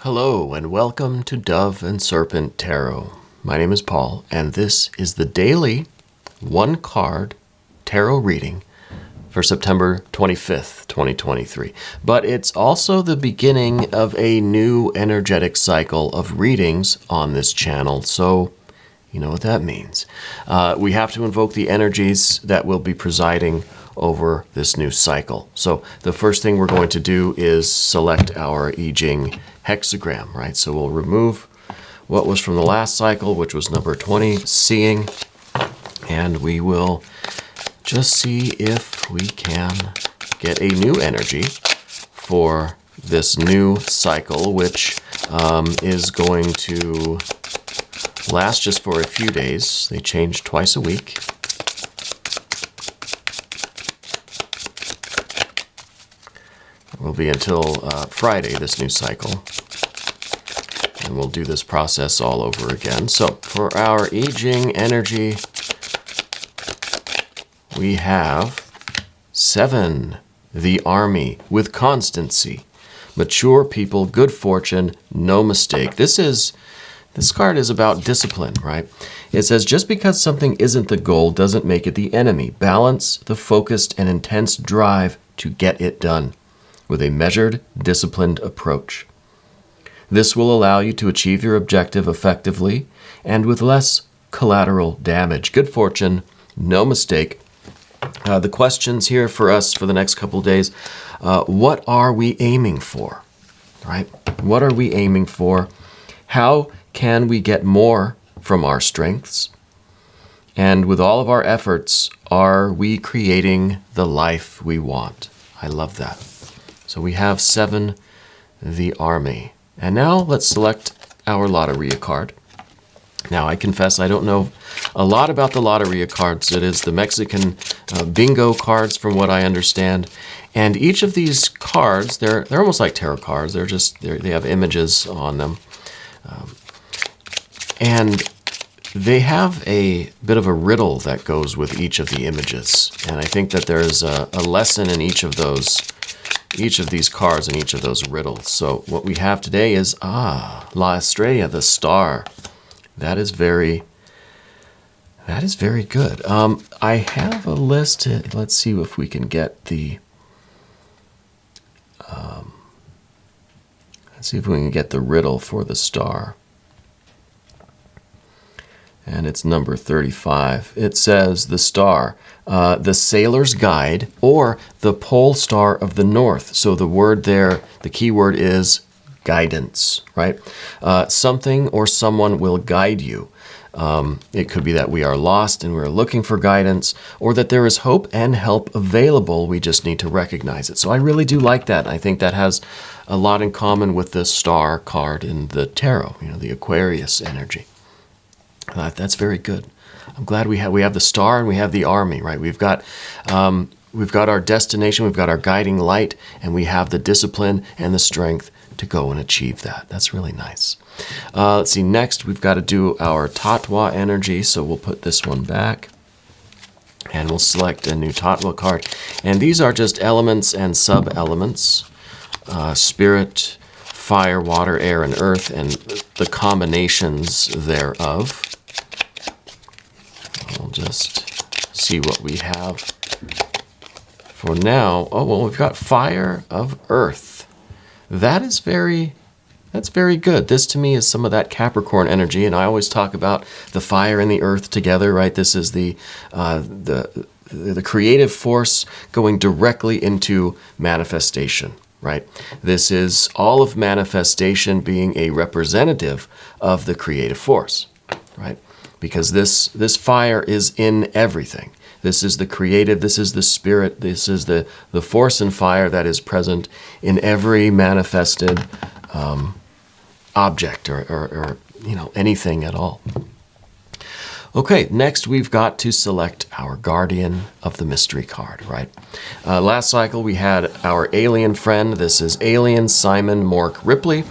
Hello and welcome to Dove and Serpent Tarot. My name is Paul and this is the daily one card tarot reading for September 25th, 2023. But it's also the beginning of a new energetic cycle of readings on this channel, so you know what that means. We have to invoke the energies that will be presiding over this new cycle. So the first thing we're going to do is select our Jing hexagram, right? So we'll remove what was from the last cycle, which was number 20, seeing, and we will just see if we can get a new energy for this new cycle, which is going to last just for a few days. They change twice a week. It will be until Friday, this new cycle. And we'll do this process all over again. So for our Jing energy, we have 7, the army, with constancy, mature people, good fortune, no mistake. This card is about discipline, right? It says, just because something isn't the goal doesn't make it the enemy. Balance the focused and intense drive to get it done with a measured, disciplined approach. This will allow you to achieve your objective effectively and with less collateral damage. Good fortune, no mistake. The questions here for us for the next couple of days, what are we aiming for, right? What are we aiming for? How can we get more from our strengths? And with all of our efforts, are we creating the life we want? I love that. So we have 7, the army. And now let's select our Loteria card. Now I confess I don't know a lot about the Loteria cards. It is the Mexican bingo cards from what I understand. And each of these cards, they're almost like tarot cards. They have images on them. And they have a bit of a riddle that goes with each of the images. And I think that there's a lesson in each of these cards and each of those riddles. So what we have today is, La Estrella, the star. That is very good. I have a list. Let's see if we can get the, riddle for the star. And it's number 35. It says, the star, the sailor's guide, or the pole star of the north. So the word there, the key word is guidance, right? Something or someone will guide you. It could be that we are lost and we're looking for guidance, or that there is hope and help available. We just need to recognize it. So I really do like that. I think that has a lot in common with the star card in the tarot, the Aquarius energy. That's very good. I'm glad we have the star and we have the army, right? We've got our destination, we've got our guiding light, and we have the discipline and the strength to go and achieve that. That's really nice. Let's see, next we've got to do our Tatwa energy, so we'll put this one back. And we'll select a new Tatwa card. And these are just elements and sub-elements. Spirit, fire, water, air, and earth, and the combinations thereof. We'll just see what we have for now. Oh, well, we've got fire of earth. That's very good. This to me is some of that Capricorn energy, and I always talk about the fire and the earth together, right? This is the creative force going directly into manifestation, right? This is all of manifestation being a representative of the creative force, right? Because this fire is in everything. This is the creative, this is the spirit, this is the force and fire that is present in every manifested object or anything at all. Okay, next we've got to select our Guardian of the Mystery card, right? Last cycle we had our alien friend. This is Alien Simon Mork Ripley.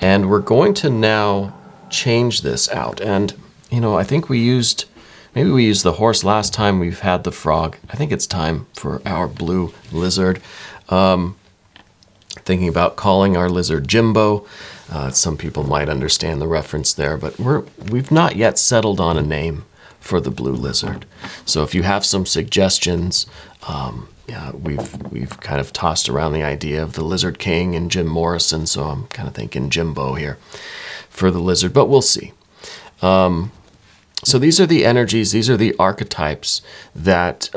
And we're going to now change this out. And, I think maybe we used the horse last time. We've had the frog. I think it's time for our blue lizard. Thinking about calling our lizard Jimbo. Some people might understand the reference there, but we've not yet settled on a name for the blue lizard. So if you have some suggestions, yeah, we've kind of tossed around the idea of the Lizard King and Jim Morrison, so I'm kind of thinking Jimbo here for the lizard, but we'll see. So these are the energies, these are the archetypes that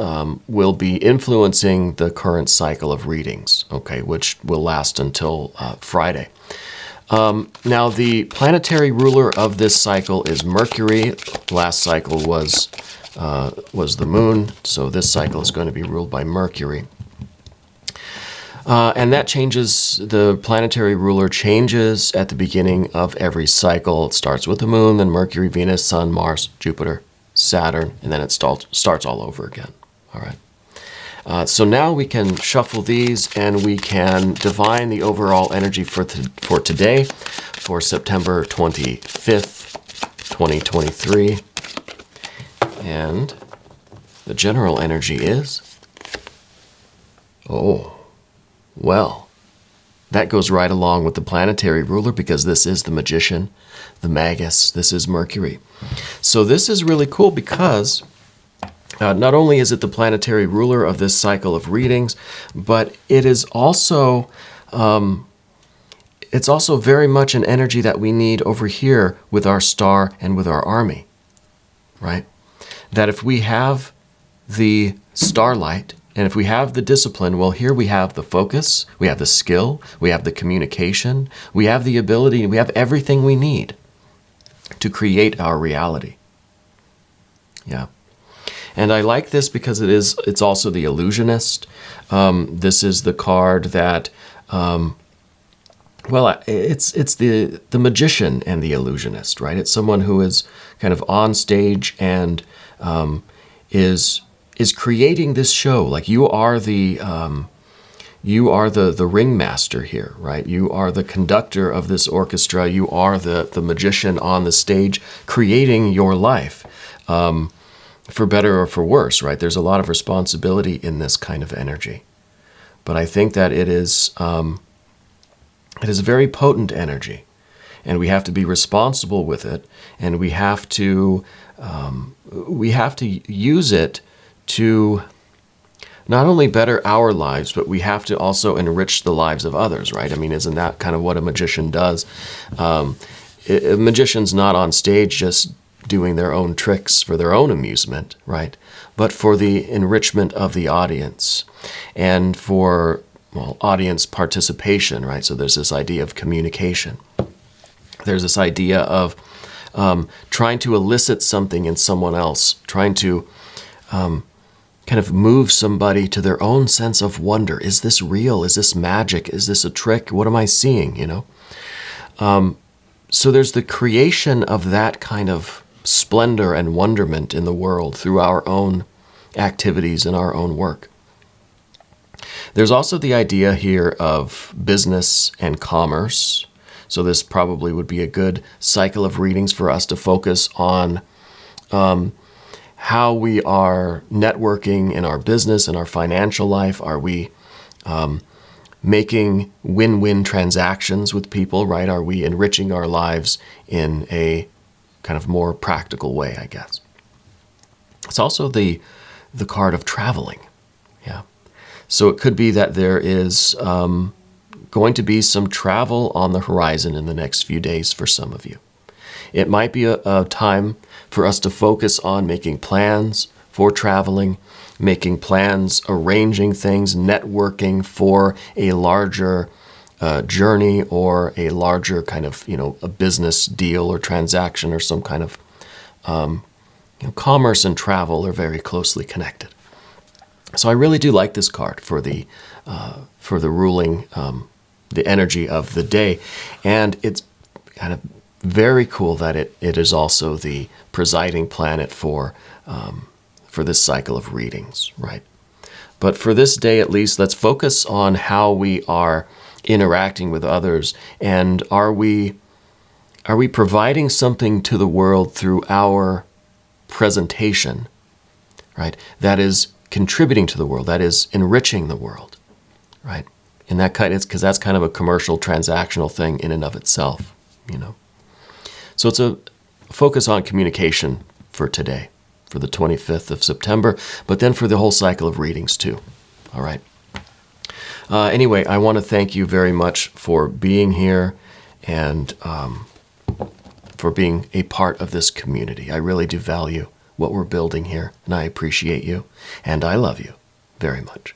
will be influencing the current cycle of readings, okay, which will last until Friday. Now, the planetary ruler of this cycle is Mercury. Last cycle was the moon, so this cycle is going to be ruled by Mercury. And that changes, the planetary ruler changes at the beginning of every cycle. It starts with the moon, then Mercury, Venus, Sun, Mars, Jupiter, Saturn, and then it starts all over again. All right. So now we can shuffle these and we can divine the overall energy for today, for September 25th, 2023. And the general energy is, well, that goes right along with the planetary ruler because this is the magician, the magus, this is Mercury. So this is really cool because not only is it the planetary ruler of this cycle of readings, but it is also, it's also very much an energy that we need over here with our star and with our army, right? That if we have the starlight, and if we have the discipline, well, here we have the focus, we have the skill, we have the communication, we have the ability, we have everything we need to create our reality. Yeah. And I like this because it's also the illusionist. This is the card that, it's the magician and the illusionist, right? It's someone who is kind of on stage and is creating this show. Like you are the ringmaster here, right? You are the conductor of this orchestra. You are the magician on the stage creating your life, for better or for worse, right? There's a lot of responsibility in this kind of energy. But I think that it is a very potent energy, and we have to be responsible with it, and we have to use it to not only better our lives, but we have to also enrich the lives of others, right? I mean, isn't that kind of what a magician does? A magician's not on stage just doing their own tricks for their own amusement, right? But for the enrichment of the audience and for, well, audience participation, right? So there's this idea of communication. There's this idea of trying to elicit something in someone else, trying to kind of move somebody to their own sense of wonder. Is this real? Is this magic? Is this a trick? What am I seeing, you know? So there's the creation of that kind of splendor and wonderment in the world through our own activities and our own work. There's also the idea here of business and commerce. So this probably would be a good cycle of readings for us to focus on how we are networking in our business and our financial life. Are we making win-win transactions with people, right? Are we enriching our lives in a kind of more practical way, I guess? It's also the card of traveling, yeah. So it could be that there is going to be some travel on the horizon in the next few days for some of you. It might be a time for us to focus on making plans for traveling, making plans, arranging things, networking for a larger journey or a larger kind of, you know, a business deal or transaction or some kind of, commerce and travel are very closely connected. So I really do like this card for the ruling, the energy of the day. And it's kind of very cool that it is also the presiding planet for this cycle of readings, right? But for this day, at least, let's focus on how we are interacting with others, and are we providing something to the world through our presentation, right? That is contributing to the world, that is enriching the world, right? And that kind is because that's kind of a commercial transactional thing in and of itself, you know. So it's a focus on communication for today, for the 25th of September, but then for the whole cycle of readings too. All right. Anyway, I want to thank you very much for being here and for being a part of this community. I really do value what we're building here, and I appreciate you, and I love you very much.